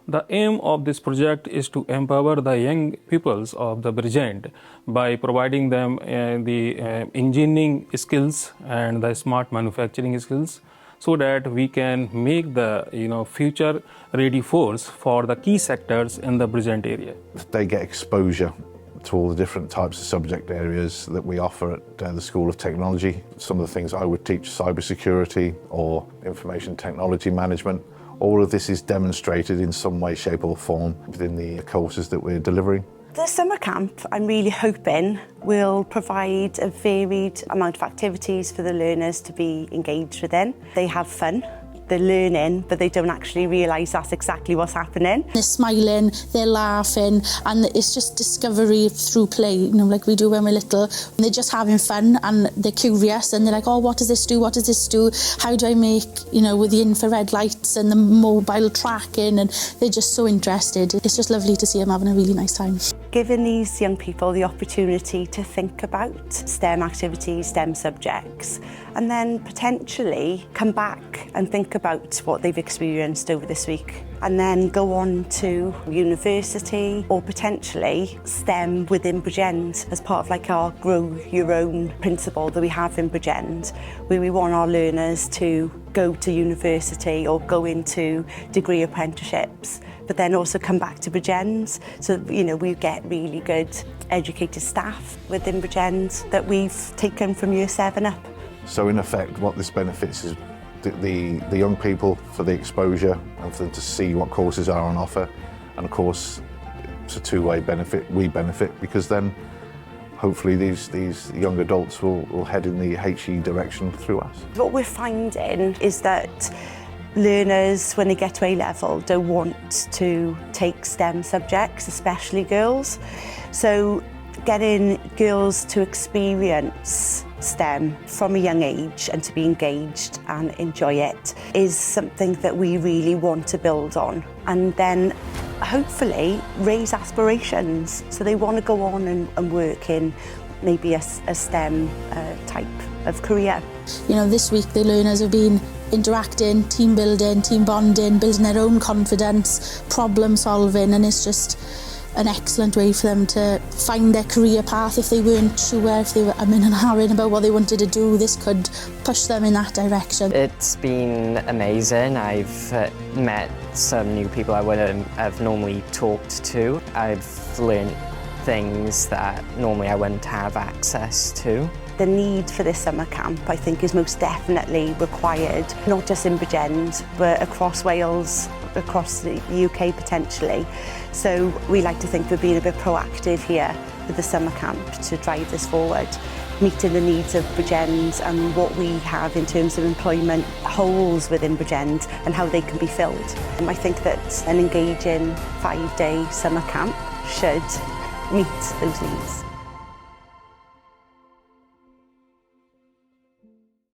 The aim of this project is to empower the young pupils of the Bridgend by providing them the engineering skills and the smart manufacturing skills, so that we can make the future ready force for the key sectors in the Bridgend area. They get exposure to all the different types of subject areas that we offer at the School of Technology. Some of the things I would teach, cybersecurity or information technology management. All of this is demonstrated in some way, shape or form within the courses that we're delivering. The summer camp, I'm really hoping, will provide a varied amount of activities for the learners to be engaged within. They have fun, they're learning, but they don't actually realise that's exactly what's happening. They're smiling, they're laughing, and it's just discovery through play, like we do when we're little. And they're just having fun and they're curious and they're like, oh, what does this do? What does this do? How do I make, with the infrared lights and the mobile tracking? And they're just so interested. It's just lovely to see them having a really nice time. Giving these young people the opportunity to think about STEM activities, STEM subjects, and then potentially come back and think about what they've experienced over this week, and then go on to university or potentially STEM within Bridgend as part of our grow your own principle that we have in Bridgend, where we want our learners to go to university or go into degree apprenticeships, but then also come back to Bridgend. So, we get really good educated staff within Bridgend that we've taken from year 7 up. So in effect, what this benefits is the young people for the exposure and for them to see what courses are on offer. And of course, it's a two-way benefit. We benefit because then hopefully these young adults will head in the HE direction through us. What we're finding is that learners, when they get to A-level, don't want to take STEM subjects, especially girls. So getting girls to experience STEM from a young age and to be engaged and enjoy it is something that we really want to build on, and then hopefully raise aspirations so they want to go on and work in maybe a STEM type of career. This week the learners have been interacting, team building, team bonding, building their own confidence, problem solving, and it's just an excellent way for them to find their career path. If they weren't sure, if they were umming and ahhing about what they wanted to do, this could push them in that direction. It's been amazing. I've met some new people I wouldn't have normally talked to. I've learned things that normally I wouldn't have access to. The need for this summer camp, I think, is most definitely required, not just in Bridgend, but across Wales, across the UK potentially. So we like to think we're being a bit proactive here with the summer camp to drive this forward, meeting the needs of Bridgend and what we have in terms of employment holes within Bridgend and how they can be filled. And I think that an engaging 5-day summer camp should meet those needs.